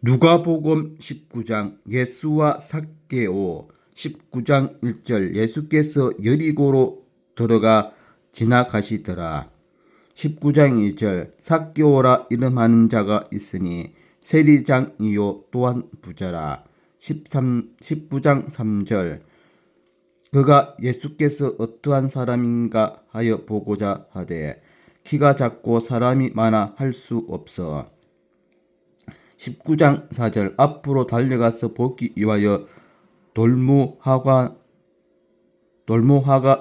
누가복음 19장 예수와 삭개오 19장 1절 예수께서 여리고로 들어가 지나가시더라. 19장 2절 삭개오라 이름하는 자가 있으니 세리장이요 또한 부자라. 19장 3절 그가 예수께서 어떠한 사람인가 하여 보고자 하되 키가 작고 사람이 많아 할 수 없어. 19장 4절 앞으로 달려가서 보기 위하여 돌무화과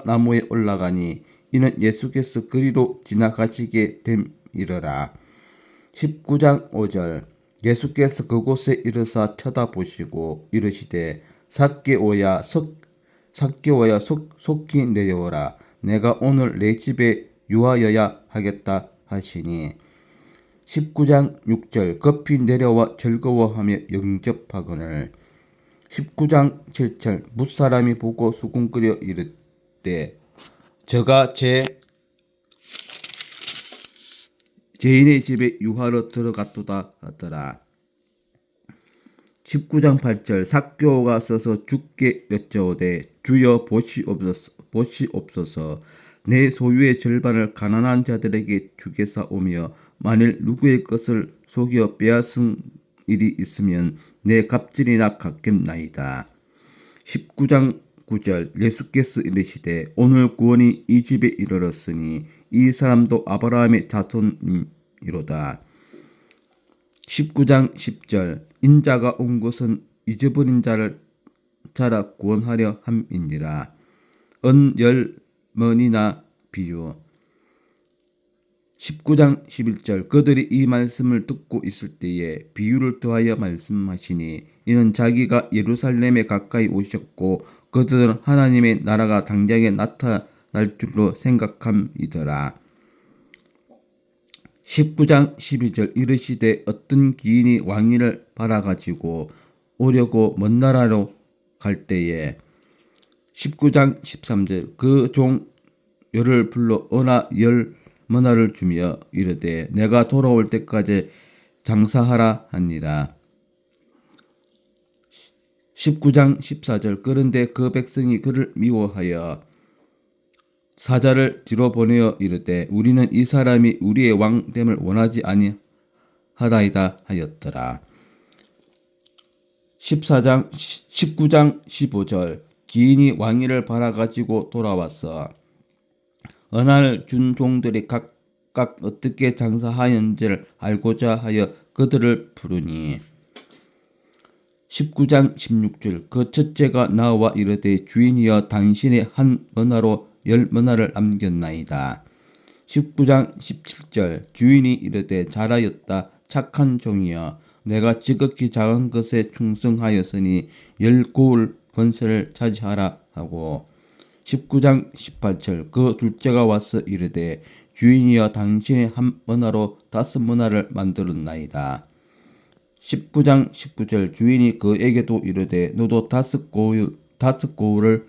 나무에 올라가니 이는 예수께서 그리로 지나가시게 됨이러라. 19장 5절 예수께서 그곳에 이르사 쳐다보시고 이르시되 삭개오야 속히 내려오라. 내가 오늘 내 집에 유하여야 하겠다 하시니 19장 6절 급히 내려와 즐거워하며 영접하거늘. 19장 7절 뭇사람이 보고 수군거려 이르되 저가 죄인의 집에 유하러 들어갔도다 하더라. 19장 8절 삭개오가 서서 주께 여짜오되 주여 보시옵소서 내 소유의 절반을 가난한 자들에게 주게사오며 만일 누구의 것을 속여 빼앗은 일이 있으면 내 갑질이나 갚겠나이다. 19장 9절 예수께서 이르시되 오늘 구원이 이 집에 이르렀으니 이 사람도 아브라함의 자손이로다. 19장 10절 인자가 온 것은 잊어버린 자를 찾아 구원하려 함이니라. 은열머니나 비유. 19장 11절 그들이 이 말씀을 듣고 있을 때에 비유를 더하여 말씀하시니 이는 자기가 예루살렘에 가까이 오셨고 그들은 하나님의 나라가 당장에 나타날 줄로 생각함이더라. 19장 12절 이르시되 어떤 기인이 왕위를 바라가지고 오려고 먼 나라로 갈 때에 19장 13절 그 종 열을 불러 은하 10머나를 주며 이르되 내가 돌아올 때까지 장사하라 하니라. 19장 14절 그런데 그 백성이 그를 미워하여 사자를 뒤로 보내어 이르되 우리는 이 사람이 우리의 왕됨을 원하지 아니하다이다 하였더라. 19장 15절 기인이 왕위를 바라가지고 돌아왔어 은하를 준 종들이 각각 어떻게 장사하였는지를 알고자 하여 그들을 부르니 19장 16절 그 첫째가 나와 이르되 주인이여 당신의 한 머나로 10머나를 남겼나이다. 19장 17절 주인이 이르되 잘하였다 착한 종이여 내가 지극히 작은 것에 충성하였으니 10고을 권세를 차지하라 하고 19장 18절 그 둘째가 와서 이르되 주인이여 당신의 한 머나로 5머나를 만들었나이다. 19장 19절 주인이 그에게도 이르되 너도 5고울을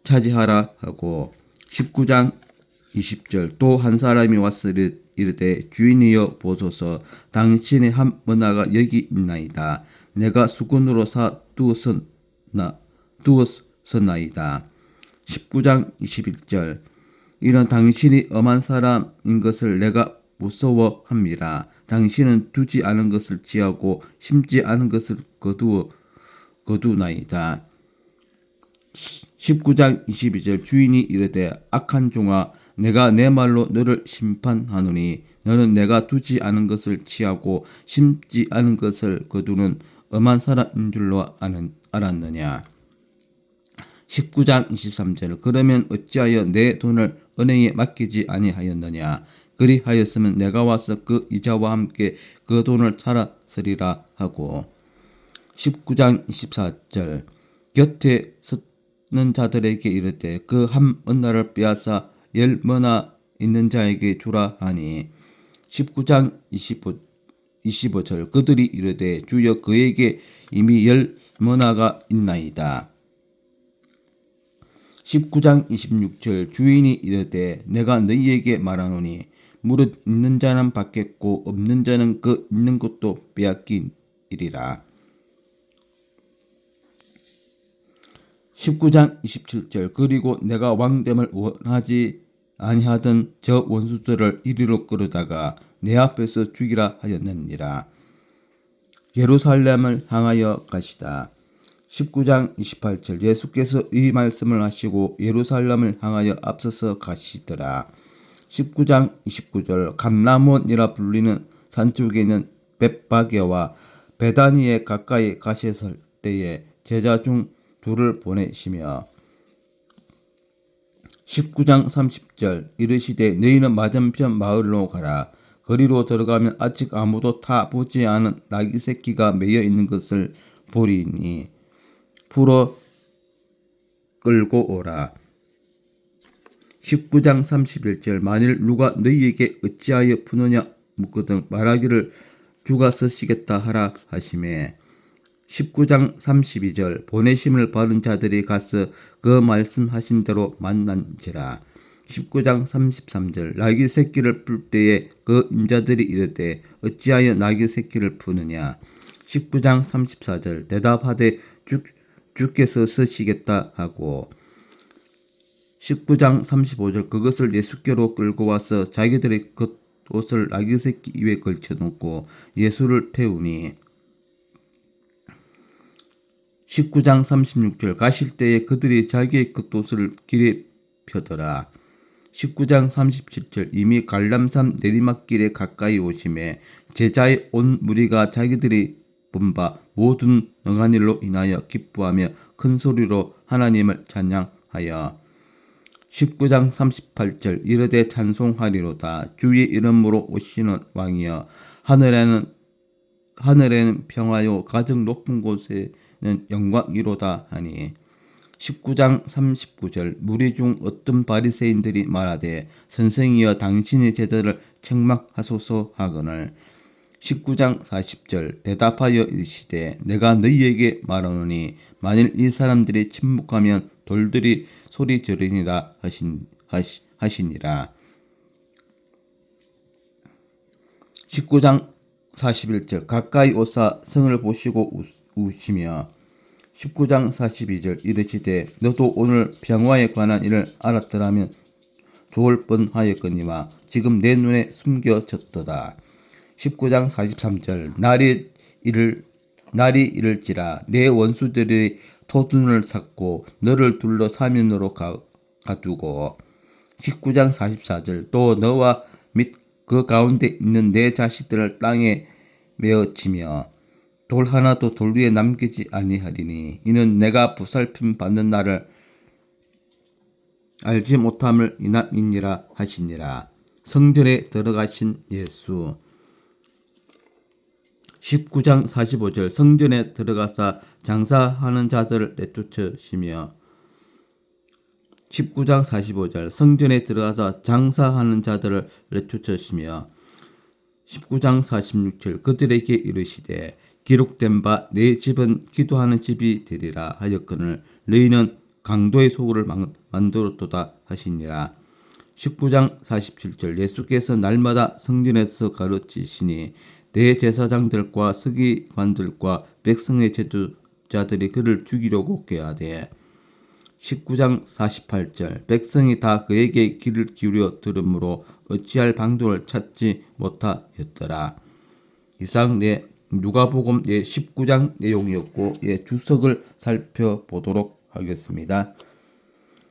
차지하라 하고 19장 20절 또 한 사람이 와서 이르되 주인이여 보소서 당신의 한 머나가 여기 있나이다. 내가 수건으로 두었으나이다. 19장 21절 이는 당신이 엄한 사람인 것을 내가 무서워함이라. 당신은 두지 않은 것을 취하고 심지 않은 것을 거두나이다. 19장 22절 주인이 이르되 악한 종아 내가 내 말로 너를 심판하노니 너는 내가 두지 않은 것을 취하고 심지 않은 것을 거두는 엄한 사람인 줄로 알았느냐. 19장 23절 그러면 어찌하여 내 돈을 은행에 맡기지 아니하였느냐. 그리하였으면 내가 와서 그 이자와 함께 그 돈을 살았으리라 하고 19장 24절 곁에 섰는 자들에게 이르되 그 한 머나를 빼앗아 10머나 있는 자에게 주라 하니 19장 25절 그들이 이르되 주여 그에게 이미 10머나가 있나이다. 19장 26절 주인이 이르되 내가 너희에게 말하노니 무릇 있는 자는 받겠고 없는 자는 그 있는 것도 이리라. 19장 27절 그리고 내가 왕됨을 원하지 아니하던 저 원수들을 이리로 끌어다가 내 앞에서 죽이라 하였느니라. 예루살렘을 향하여 가시다. 19장 28절 예수께서 이 말씀을 하시고 예루살렘을 향하여 앞서서 가시더라. 19장 29절 감람원이라 불리는 산쪽에 있는 벳바게와 베다니에 가까이 가셨을 때에 제자 중 둘을 보내시며 19장 30절 이르시되 너희는 맞은편 마을로 가라. 거리로 들어가면 아직 아무도 타보지 않은 나귀 새끼가 매여 있는 것을 보리니 풀어 끌고 오라. 19장 31절 만일 누가 너희에게 어찌하여 푸느냐 묻거든 말하기를 주가 쓰시겠다 하라 하시매 19장 32절 보내심을 받은 자들이 가서 그 말씀하신 대로 만난지라. 19장 33절 나귀 새끼를 풀 때에 그 인자들이 이르되 어찌하여 나귀 새끼를 푸느냐. 19장 34절 대답하되 주께서 쓰시겠다 하고 19장 35절 그것을 예수께로 끌고 와서 자기들의 겉옷을 나귀 새끼 위에 걸쳐놓고 예수를 태우니 19장 36절 가실 때에 그들이 자기의 겉옷을 길에 펴더라. 19장 37절 이미 갈람산 내리막길에 가까이 오심에 제자의 온 무리가 자기들이 본 바 모든 능한 일로 인하여 기뻐하며 큰 소리로 하나님을 찬양하여 19장 38절 이르되 찬송하리로다. 주의 이름으로 오시는 왕이여 하늘에는 평화요 가장 높은 곳에는 영광이로다 하니 19장 39절 무리 중 어떤 바리새인들이 말하되 선생이여 당신의 제자를 책망하소서 하거늘 19장 40절 대답하여 이르시되 내가 너희에게 말하노니 만일 이 사람들이 침묵하면 돌들이 소리 지르니라 하시니라. 19장 41절 가까이 오사 성을 보시고 우시며 19장 42절 이르시되 너도 오늘 평화에 관한 일을 알았더라면 좋을 뻔하였거니와 지금 내 눈에 숨겨졌도다. 19장 43절 날이 이를지라 내 원수들이 토둔을 쌓고 너를 둘러 사면으로 가두고 19장 44절 또 너와 및 그 가운데 있는 내 자식들을 땅에 메어치며 돌 하나도 돌 위에 남기지 아니하리니 이는 내가 보살핌 받는 날을 알지 못함을 인함이니라 하시니라. 성전에 들어가신 예수. 19장 45절 성전에 들어가사 장사하는 자들을 내쫓으시며 19장 45절 성전에 들어가서 장사하는 자들을 내쫓으시며 19장 46절 그들에게 이르시되 기록된 바 내 집은 기도하는 집이 되리라 하였거늘 너희는 강도의 소굴을 만들었도다 하시니라. 19장 47절 예수께서 날마다 성전에서 가르치시니 대제사장들과 서기관들과 백성의 제도자들이 그를 죽이려고 꾀하되 19장 48절 백성이 다 그에게 귀를 기울여 들으므로 어찌할 방도를 찾지 못하였더라. 이상 누가복음 19장 내용이었고 주석을 살펴보도록 하겠습니다.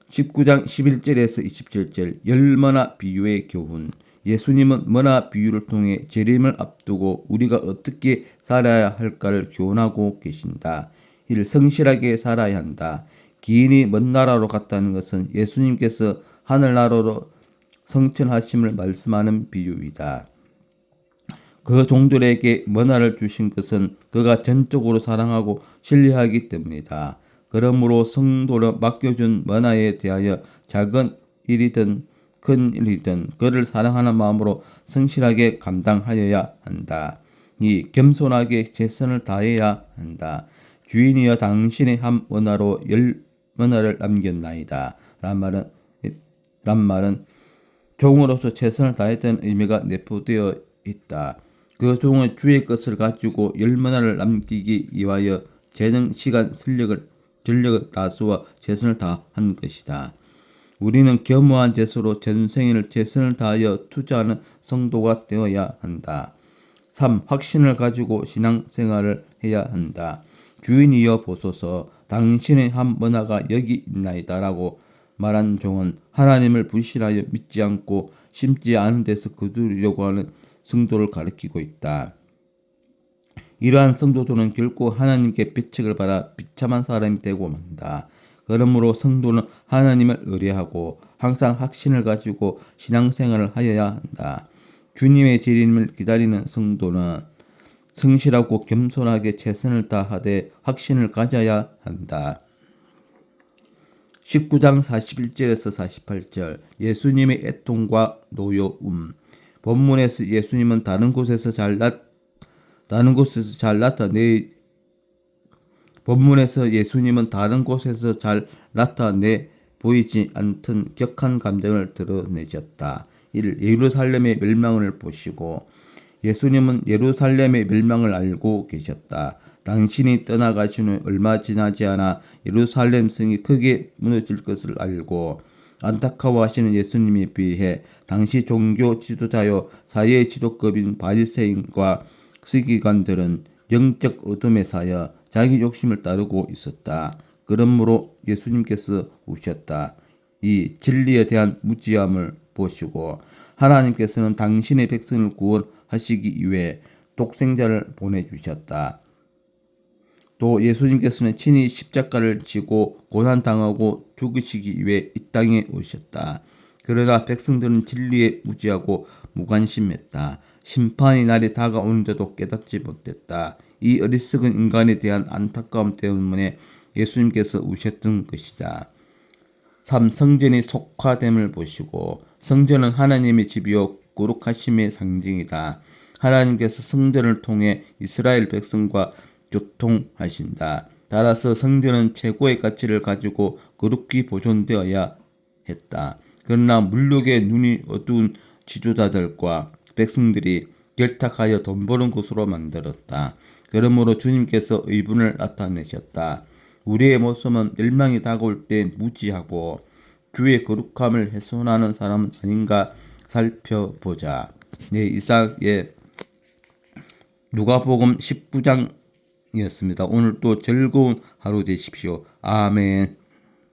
19장 11절에서 27절 열머나 비유의 교훈. 예수님은 머나 비유를 통해 재림을 앞두고 우리가 어떻게 살아야 할까를 교훈하고 계신다. 1. 성실하게 살아야 한다. 기인이 먼 나라로 갔다는 것은 예수님께서 하늘나라로 성천하심을 말씀하는 비유이다. 그 종들에게 머나를 주신 것은 그가 전적으로 사랑하고 신뢰하기 때문이다. 그러므로 성도를 맡겨준 머나에 대하여 작은 일이든 큰 일이든 그를 사랑하는 마음으로 성실하게 감당하여야 한다. 2. 겸손하게 최선을 다해야 한다. 주인이여 당신의 한 머나로 10머나를 남겼나이다. 란 말은 종으로서 최선을 다했다는 의미가 내포되어 있다. 그 종은 주의 것을 가지고 열문화를 남기기 위하여 재능, 시간, 전력을 다 쏘아 최선을 다한 것이다. 우리는 겸허한 제수로 전생에를 최선을 다하여 투자하는 성도가 되어야 한다. 3. 확신을 가지고 신앙생활을 해야 한다. 주인이여 보소서, 당신의 한 번화가 여기 있나이다 라고 말한 종은 하나님을 불신하여 믿지 않고 심지 않은 데서 거두려고 하는 성도를 가리키고 있다. 이러한 성도들은 결코 하나님께 배척을 받아 비참한 사람이 되고 만다. 그러므로 성도는 하나님을 의뢰하고 항상 확신을 가지고 신앙생활을 하여야 한다. 주님의 재림을 기다리는 성도는 성실하고 겸손하게 최선을 다하되 확신을 가져야 한다. 19장 41절에서 48절 예수님의 애통과 노여움. 본문에서 예수님은 다른 곳에서 잘 나타내 보이지 않던 격한 감정을 드러내셨다. 1. 예루살렘의 멸망을 보시고 예수님은 예루살렘의 멸망을 알고 계셨다. 당신이 떠나가신 후 얼마 지나지 않아 예루살렘 성이 크게 무너질 것을 알고 안타까워하시는 예수님에 비해 당시 종교 지도자요 사회 지도급인 바리새인과 서기관들은 영적 어둠에 사여 자기 욕심을 따르고 있었다. 그러므로 예수님께서 우셨다. 이 진리에 대한 무지함을 보시고 하나님께서는 당신의 백성을 구원하시기 위해 독생자를 보내주셨다. 또 예수님께서는 친히 십자가를 지고 고난당하고 죽으시기 위해 이 땅에 오셨다. 그러나 백성들은 진리에 무지하고 무관심했다. 심판의 날이 다가오는데도 깨닫지 못했다. 이 어리석은 인간에 대한 안타까움 때문에 예수님께서 우셨던 것이다. 3. 성전의 속화됨을 보시고 성전은 하나님의 집이요 거룩하심의 상징이다. 하나님께서 성전을 통해 이스라엘 백성과 교통하신다. 따라서 성전은 최고의 가치를 가지고 거룩히 보존되어야 했다. 그러나 물욕의 눈이 어두운 지도자들과 백성들이 결탁하여 돈 버는 곳으로 만들었다. 그러므로 주님께서 의분을 나타내셨다. 우리의 모습은 멸망이 다가올 때 무지하고 주의 거룩함을 훼손하는 사람은 아닌가 살펴보자. 네, 이상의 누가복음 19장이었습니다. 오늘 또 즐거운 하루 되십시오. 아멘.